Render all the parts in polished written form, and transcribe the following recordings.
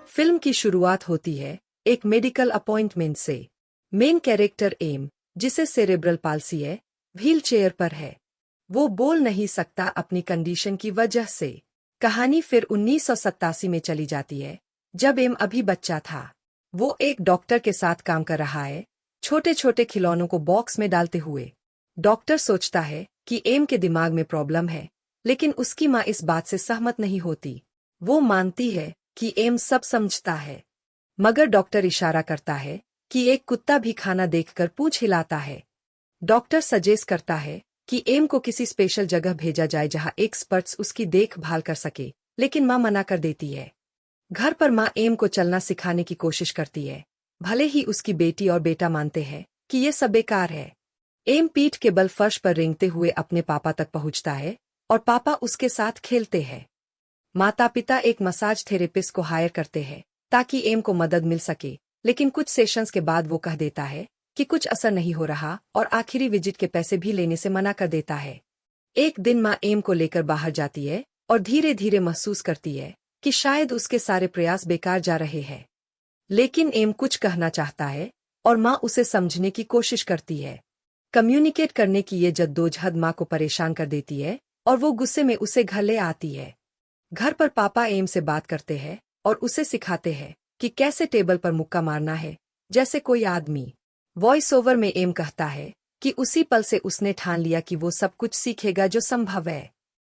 Film की शुरुआत होती है एक मेडिकल अपॉइंटमेंट से। मेन कैरेक्टर एम, जिसे सेरेब्रल पाल्सी है, व्हील चेयर पर है। वो बोल नहीं सकता अपनी कंडीशन की वजह से। कहानी फिर 1987 में चली जाती है, जब एम अभी बच्चा था। वो एक डॉक्टर के साथ काम कर रहा है, छोटे छोटे खिलौनों को बॉक्स में डालते हुए। डॉक्टर सोचता है कि एम के दिमाग में प्रॉब्लम है, लेकिन उसकी माँ इस बात से सहमत नहीं होती। वो मानती है कि एम सब समझता है, मगर डॉक्टर इशारा करता है कि एक कुत्ता भी खाना देखकर पूंछ हिलाता है। डॉक्टर सजेस्ट करता है कि एम को किसी स्पेशल जगह भेजा जाए जहां एक्सपर्ट्स उसकी देखभाल कर सके, लेकिन माँ मना कर देती है। घर पर माँ एम को चलना सिखाने की कोशिश करती है, भले ही उसकी बेटी और बेटा मानते हैं कि ये सब बेकार है। एम पीठ के बल फर्श पर रेंगते हुए अपने पापा तक पहुंचता है और पापा उसके साथ खेलते हैं। माता पिता एक मसाज थेरेपिस्ट को हायर करते हैं ताकि एम को मदद मिल सके, लेकिन कुछ सेशंस के बाद वो कह देता है कि कुछ असर नहीं हो रहा और आखिरी विजिट के पैसे भी लेने से मना कर देता है। एक दिन माँ एम को लेकर बाहर जाती है और धीरे धीरे महसूस करती है कि शायद उसके सारे प्रयास बेकार जा रहे हैं। लेकिन एम कुछ कहना चाहता है और माँ उसे समझने की कोशिश करती है। कम्युनिकेट करने की ये जद्दोजहद माँ को परेशान कर देती है और वो गुस्से में उसे घर ले आती है। घर पर पापा एम से बात करते हैं और उसे सिखाते हैं कि कैसे टेबल पर मुक्का मारना है, जैसे कोई आदमी। वॉइस ओवर में एम कहता है कि उसी पल से उसने ठान लिया कि वो सब कुछ सीखेगा जो संभव है।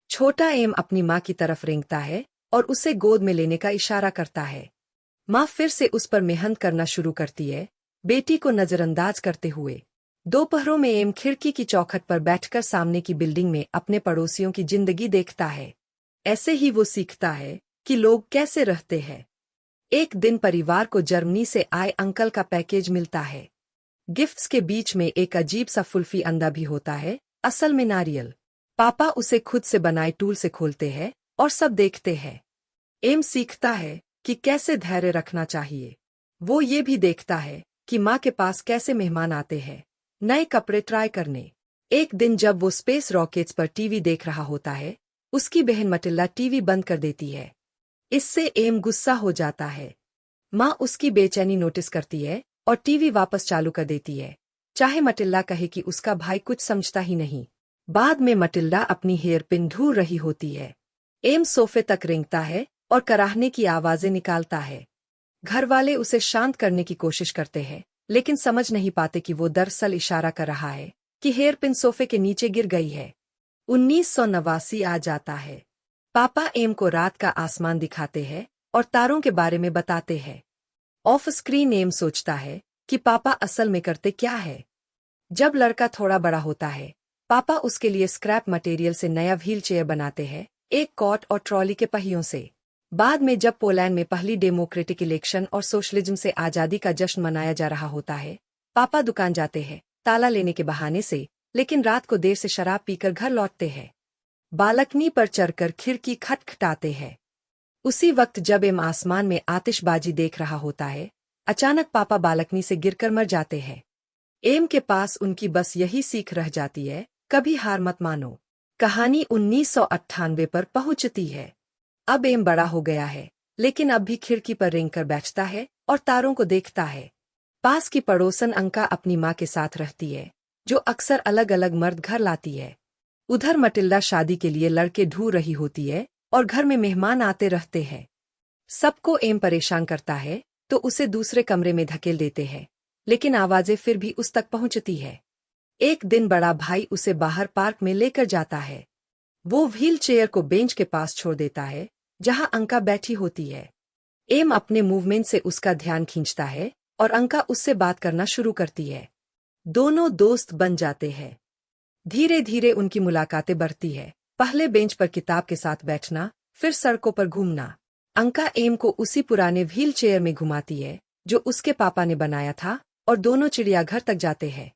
छोटा एम अपनी माँ की तरफ रेंगता है और उसे गोद में लेने का इशारा करता है। माँ फिर से उस पर मेहनत करना शुरू करती है, बेटी को नजरअंदाज करते हुए। दोपहरों में एम खिड़की की चौखट पर बैठकर सामने की बिल्डिंग में अपने पड़ोसियों की जिंदगी देखता है। ऐसे ही वो सीखता है कि लोग कैसे रहते हैं। एक दिन परिवार को जर्मनी से आए अंकल का पैकेज मिलता है। गिफ्ट्स के बीच में एक अजीब सा फुल्फी अंडा भी होता है, असल में नारियल। पापा उसे खुद से बनाए टूल से खोलते हैं और सब देखते हैं। एम सीखता है कि कैसे धैर्य रखना चाहिए। वो ये भी देखता है कि माँ के पास कैसे मेहमान आते हैं, नए कपड़े ट्राई करने। एक दिन जब वो स्पेस रॉकेट्स पर टीवी देख रहा होता है, उसकी बहन मटिल्ला टीवी बंद कर देती है। इससे एम गुस्सा हो जाता है। माँ उसकी बेचैनी नोटिस करती है और टीवी वापस चालू कर देती है, चाहे मटिल्ला कहे कि उसका भाई कुछ समझता ही नहीं। बाद में मटिल्डा अपनी हेयर पिन ढूंढ रही होती है। एम सोफे तक रेंगता है और कराहने की आवाजें निकालता है। घर वाले उसे शांत करने की कोशिश करते हैं, लेकिन समझ नहीं पाते कि वो दरअसल इशारा कर रहा है कि हेयर पिन सोफे के नीचे गिर गई है। 1989 आ जाता है। पापा एम को रात का आसमान दिखाते हैं और तारों के बारे में बताते हैं। ऑफ स्क्रीन एम सोचता है कि पापा असल में करते क्या है। जब लड़का थोड़ा बड़ा होता है, पापा उसके लिए स्क्रैप मटेरियल से नया व्हील चेयर बनाते हैं, एक कॉट और ट्रॉली के पहियों से। बाद में जब पोलैंड में पहली डेमोक्रेटिक इलेक्शन और सोशलिज्म से आज़ादी का जश्न मनाया जा रहा होता है, पापा दुकान जाते हैं ताला लेने के बहाने से, लेकिन रात को देर से शराब पीकर घर लौटते हैं। बालकनी पर चढ़कर खिड़की खटखटाते हैं। उसी वक्त जब एम आसमान में आतिशबाजी देख रहा होता है, अचानक पापा बालकनी से गिरकर मर जाते हैं। एम के पास उनकी बस यही सीख रह जाती है, कभी हार मत मानो। कहानी 1998 पर पहुंचती है। अब एम बड़ा हो गया है, लेकिन अब भी खिड़की पर रेंगकर बैठता है और तारों को देखता है। पास की पड़ोसन अंका अपनी माँ के साथ रहती है, जो अक्सर अलग अलग मर्द घर लाती है। उधर मटिल्डा शादी के लिए लड़के ढूंढ रही होती है और घर में मेहमान आते रहते हैं। सबको एम परेशान करता है तो उसे दूसरे कमरे में धकेल देते हैं, लेकिन आवाजें फिर भी उस तक पहुंचती है। एक दिन बड़ा भाई उसे बाहर पार्क में लेकर जाता है। वो व्हील चेयर को बेंच के पास छोड़ देता है, जहां अंका बैठी होती है। एम अपने मूवमेंट से उसका ध्यान खींचता है और अंका उससे बात करना शुरू करती है। दोनों दोस्त बन जाते हैं। धीरे धीरे उनकी मुलाकातें बढ़ती है, पहले बेंच पर किताब के साथ बैठना, फिर सड़कों पर घूमना। अंका एम को उसी पुराने व्हील चेयर में घुमाती है जो उसके पापा ने बनाया था, और दोनों चिड़ियाघर तक जाते हैं।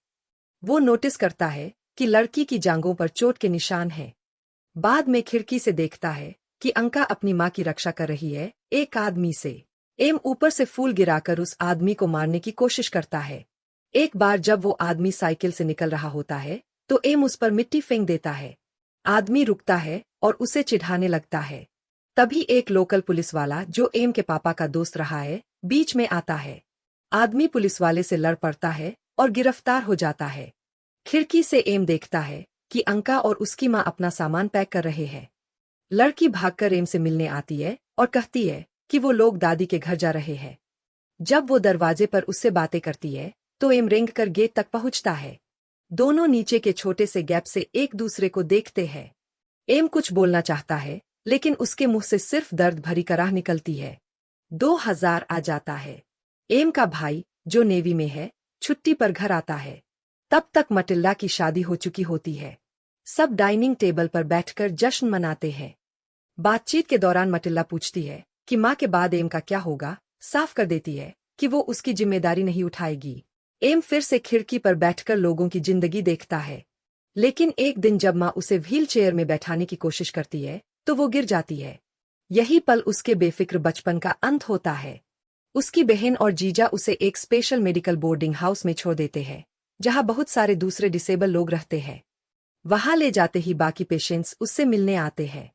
वो नोटिस करता है कि लड़की की जांघों पर चोट के निशान हैं। बाद में खिड़की से देखता है कि अंका अपनी माँ की रक्षा कर रही है एक आदमी से। एम ऊपर से फूल गिराकर उस आदमी को मारने की कोशिश करता है। एक बार जब वो आदमी साइकिल से निकल रहा होता है, तो एम उस पर मिट्टी फेंक देता है। आदमी रुकता है और उसे चिढ़ाने लगता है। तभी एक लोकल पुलिस वाला जो एम के पापा का दोस्त रहा है बीच में आता है। आदमी पुलिस वाले से लड़ पड़ता है और गिरफ्तार हो जाता है। खिड़की से एम देखता है कि अंका और उसकी माँ अपना सामान पैक कर रहे हैं। लड़की भागकर एम से मिलने आती है और कहती है कि वो लोग दादी के घर जा रहे हैं। जब वो दरवाजे पर उससे बातें करती है तो एम रेंग कर गेट तक पहुंचता है। दोनों नीचे के छोटे से गैप से एक दूसरे को देखते हैं। एम कुछ बोलना चाहता है लेकिन उसके मुंह से सिर्फ दर्द भरी कराह निकलती है। 2000 आ जाता है। एम का भाई जो नेवी में है छुट्टी पर घर आता है। तब तक मटिल्डा की शादी हो चुकी होती है। सब डाइनिंग टेबल पर बैठकर जश्न मनाते हैं। बातचीत के दौरान मटिल्डा पूछती है कि माँ के बाद एम का क्या होगा, साफ कर देती है कि वो उसकी जिम्मेदारी नहीं उठाएगी। एम फिर से खिड़की पर बैठकर लोगों की जिंदगी देखता है। लेकिन एक दिन जब माँ उसे व्हील चेयर में बैठाने की कोशिश करती है तो वो गिर जाती है। यही पल उसके बेफिक्र बचपन का अंत होता है। उसकी बहन और जीजा उसे एक स्पेशल मेडिकल बोर्डिंग हाउस में छोड़ देते हैं जहां बहुत सारे दूसरे डिसेबल लोग रहते हैं। वहां ले जाते ही बाकी पेशेंट्स उससे मिलने आते हैं।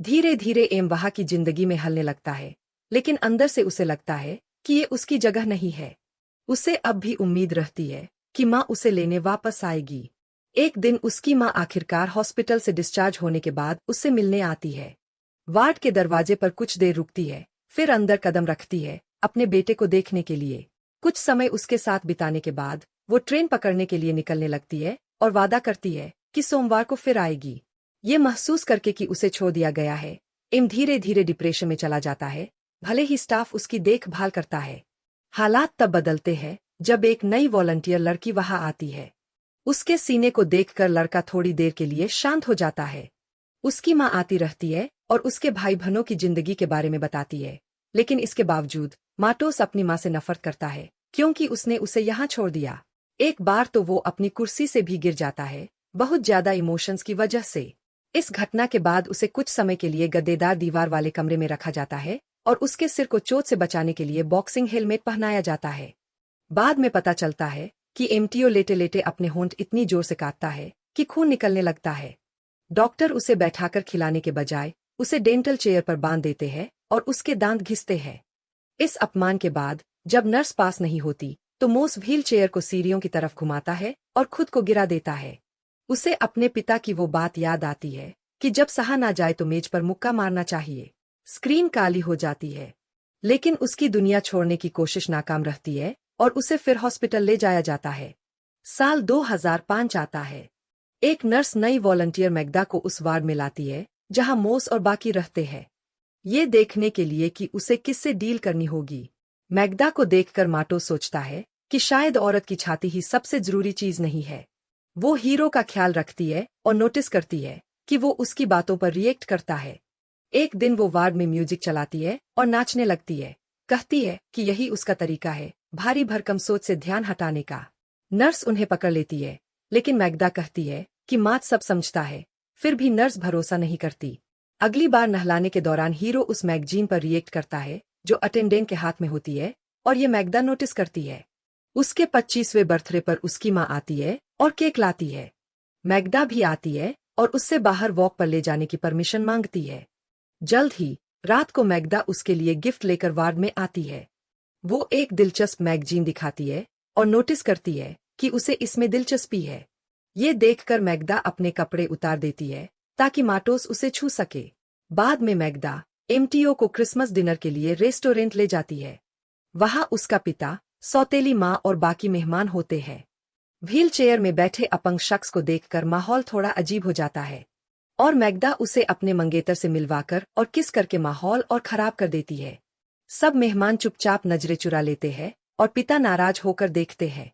धीरे धीरे एम वहां की जिंदगी में हलने लगता है, लेकिन अंदर से उसे लगता है कि ये उसकी जगह नहीं है। उसे अब भी उम्मीद रहती है कि माँ उसे लेने वापस आएगी। एक दिन उसकी माँ आखिरकार हॉस्पिटल से डिस्चार्ज होने के बाद उससे मिलने आती है। वार्ड के दरवाजे पर कुछ देर रुकती है, फिर अंदर कदम रखती है अपने बेटे को देखने के लिए। कुछ समय उसके साथ बिताने के बाद वो ट्रेन पकड़ने के लिए निकलने लगती है और वादा करती है कि सोमवार को फिर आएगी। ये महसूस करके कि उसे छोड़ दिया गया है, एम धीरे धीरे डिप्रेशन में चला जाता है, भले ही स्टाफ उसकी देखभाल करता है। हालात तब बदलते हैं जब एक नई वॉलंटियर लड़की वहां आती है। उसके सीने को देखकर लड़का थोड़ी देर के लिए शांत हो जाता है। उसकी माँ आती रहती है और उसके भाई बहनों की जिंदगी के बारे में बताती है, लेकिन इसके बावजूद माटोस अपनी माँ से नफरत करता है क्योंकि उसने उसे यहाँ छोड़ दिया। एक बार तो वो अपनी कुर्सी से भी गिर जाता है, बहुत ज्यादा इमोशंस की वजह से। इस घटना के बाद उसे कुछ समय के लिए गद्देदार दीवार वाले कमरे में रखा जाता है और उसके सिर को चोट से बचाने के लिए बॉक्सिंग हेलमेट पहनाया जाता है। बाद में पता चलता है कि एमटीओ लेटे लेटे अपने होंठ इतनी जोर से काटता है कि खून निकलने लगता है। डॉक्टर उसे बैठाकर खिलाने के बजाय उसे डेंटल चेयर पर बांध देते हैं और उसके दांत घिसते हैं। इस अपमान के बाद जब नर्स पास नहीं होती तो मोस व्हील चेयर को सीढ़ियों की तरफ घुमाता है और खुद को गिरा देता है। उसे अपने पिता की वो बात याद आती है कि जब सहा ना जाए तो मेज पर मुक्का मारना चाहिए। स्क्रीन काली हो जाती है, लेकिन उसकी दुनिया छोड़ने की कोशिश नाकाम रहती है और उसे फिर हॉस्पिटल ले जाया जाता है। साल 2005 आता है। एक नर्स नई वॉलंटियर मैग्दा को उस वार्ड में लाती है जहां मोस और बाकी रहते हैं, ये देखने के लिए कि उसे किससे डील करनी होगी। मैग्दा को देखकर माटो सोचता है कि शायद औरत की छाती ही सबसे जरूरी चीज नहीं है। वो हीरो का ख्याल रखती है और नोटिस करती है कि वो उसकी बातों पर रिएक्ट करता है। एक दिन वो वार्ड में म्यूजिक चलाती है और नाचने लगती है। कहती है कि यही उसका तरीका है भारी भरकम सोच से ध्यान हटाने का। नर्स उन्हें पकड़ लेती है, लेकिन मैग्दा कहती है कि मात सब समझता है। फिर भी नर्स भरोसा नहीं करती। अगली बार नहलाने के दौरान हीरो उस मैगजीन पर रिएक्ट करता है जो अटेंडेंट के हाथ में होती है और ये मैग्दा नोटिस करती है। उसके 25वें बर्थडे पर उसकी माँ आती है और केक लाती है। मैग्दा भी आती है और उससे बाहर वॉक पर ले जाने की परमिशन मांगती है। जल्द ही रात को मैग्दा उसके लिए गिफ्ट लेकर वार्ड में आती है। वो एक दिलचस्प मैगजीन दिखाती है और नोटिस करती है कि उसे इसमें दिलचस्पी है। ये देखकर मैग्दा अपने कपड़े उतार देती है ताकि माटोस उसे छू सके। बाद में मैग्दा एमटीओ को क्रिसमस डिनर के लिए रेस्टोरेंट ले जाती है। वहां उसका पिता, सौतेली माँ और बाकी मेहमान होते हैं। व्हील चेयर में बैठे अपंग शख्स को देखकर माहौल थोड़ा अजीब हो जाता है और मैग्दा उसे अपने मंगेतर से मिलवाकर और किस करके माहौल और खराब कर देती है। सब मेहमान चुपचाप नजरें चुरा लेते हैं और पिता नाराज होकर देखते हैं।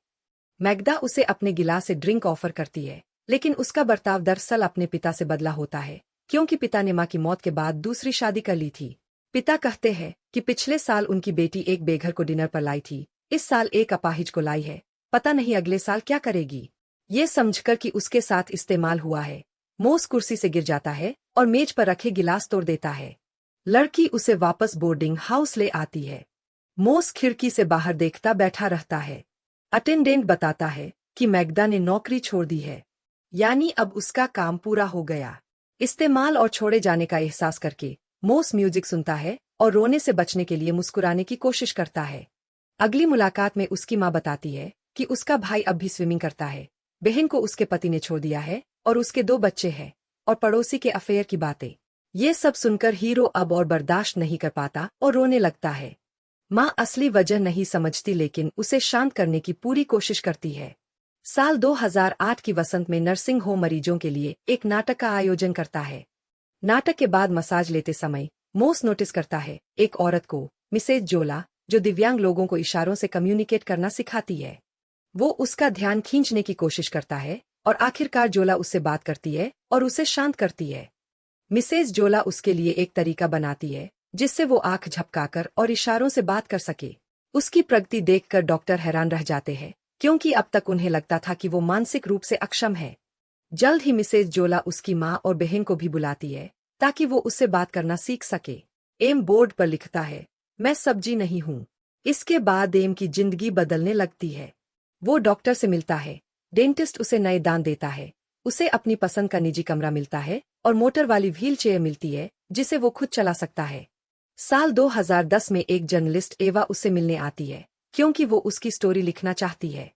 मैग्दा उसे अपने गिलास से ड्रिंक ऑफर करती है, लेकिन उसका बर्ताव दरअसल अपने पिता से बदला होता है क्योंकि पिता ने माँ की मौत के बाद दूसरी शादी कर ली थी। पिता कहते हैं कि पिछले साल उनकी बेटी एक बेघर को डिनर पर लाई थी, इस साल एक अपाहिज को लाई है, पता नहीं अगले साल क्या करेगी। ये समझकर कि उसके साथ इस्तेमाल हुआ है, मोस कुर्सी से गिर जाता है और मेज पर रखे गिलास तोड़ देता है। लड़की उसे वापस बोर्डिंग हाउस ले आती है। मोस खिड़की से बाहर देखता बैठा रहता है। अटेंडेंट बताता है कि मैग्दा ने नौकरी छोड़ दी है, यानी अब उसका काम पूरा हो गया। इस्तेमाल और छोड़े जाने का एहसास करके मोस म्यूजिक सुनता है और रोने से बचने के लिए मुस्कुराने की कोशिश करता है। अगली मुलाकात में उसकी माँ बताती है कि उसका भाई अब भी स्विमिंग करता है, बहन को उसके पति ने छोड़ दिया है और उसके 2 बच्चे हैं, और पड़ोसी के अफेयर की बातें। ये सब सुनकर हीरो अब और बर्दाश्त नहीं कर पाता और रोने लगता है। माँ असली वजह नहीं समझती लेकिन उसे शांत करने की पूरी कोशिश करती है। साल 2008 की वसंत में नर्सिंग होम मरीजों के लिए एक नाटक का आयोजन करता है। नाटक के बाद मसाज लेते समय मोस नोटिस करता है एक औरत को, मिसेज जोला, जो दिव्यांग लोगों को इशारों से कम्युनिकेट करना सिखाती है। वो उसका ध्यान खींचने की कोशिश करता है और आखिरकार जोला उससे बात करती है और उसे शांत करती है। मिसेज जोला उसके लिए एक तरीका बनाती है जिससे वो आंख झपकाकर और इशारों से बात कर सके। उसकी प्रगति देखकर डॉक्टर हैरान रह जाते हैं क्योंकि अब तक उन्हें लगता था कि वो मानसिक रूप से अक्षम है। जल्द ही मिसेज जोला उसकी माँ और बहन को भी बुलाती है ताकि वो उससे बात करना सीख सके। एम बोर्ड पर लिखता है, मैं सब्जी नहीं हूँ। इसके बाद एम की जिंदगी बदलने लगती है। वो डॉक्टर से मिलता है, डेंटिस्ट उसे नए दांत देता है, उसे अपनी पसंद का निजी कमरा मिलता है और मोटर वाली व्हील चेयर मिलती है जिसे वो खुद चला सकता है। साल 2010 में एक जर्नलिस्ट एवा उससे मिलने आती है क्योंकि वो उसकी स्टोरी लिखना चाहती है।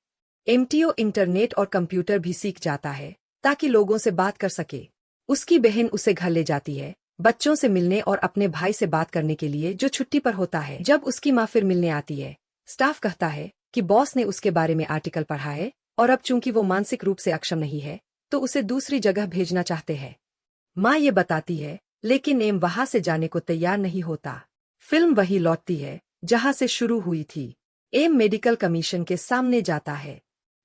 एमटीओ इंटरनेट और कंप्यूटर भी सीख जाता है ताकि लोगों से बात कर सके। उसकी बहन उसे घर ले जाती है बच्चों से मिलने और अपने भाई से बात करने के लिए जो छुट्टी पर होता है। जब उसकी माँ फिर मिलने आती है, स्टाफ कहता है कि बॉस ने उसके बारे में आर्टिकल पढ़ा है और अब चूंकि वो मानसिक रूप से अक्षम नहीं है तो उसे दूसरी जगह भेजना चाहते हैं। माँ ये बताती है लेकिन एम वहां से जाने को तैयार नहीं होता। फिल्म वही लौटती है जहां से शुरू हुई थी। एम मेडिकल कमीशन के सामने जाता है।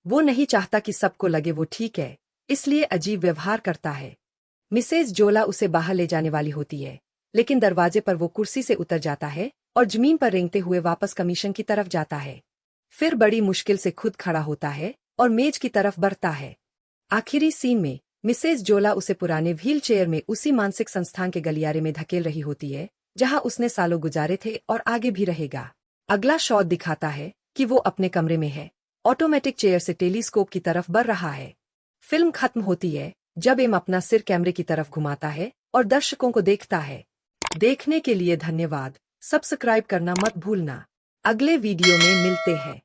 वो नहीं चाहता कि सबको लगे वो ठीक है, इसलिए अजीब व्यवहार करता है। मिसेज जोला उसे बाहर ले जाने वाली होती है लेकिन दरवाजे पर वो कुर्सी से उतर जाता है और जमीन पर रेंगते हुए वापस कमीशन की तरफ जाता है। फिर बड़ी मुश्किल से खुद खड़ा होता है और मेज की तरफ बढ़ता है। आखिरी सीन में मिसेज जोला उसे पुराने व्हील चेयर में उसी मानसिक संस्थान के गलियारे में धकेल रही होती है जहां उसने सालों गुजारे थे और आगे भी रहेगा। अगला शॉट दिखाता है कि वो अपने कमरे में है, ऑटोमेटिक चेयर से टेलीस्कोप की तरफ बढ़ रहा है। फिल्म खत्म होती है जब एम अपना सिर कैमरे की तरफ घुमाता है और दर्शकों को देखता है। देखने के लिए धन्यवाद। सब्सक्राइब करना मत भूलना। अगले वीडियो में मिलते हैं।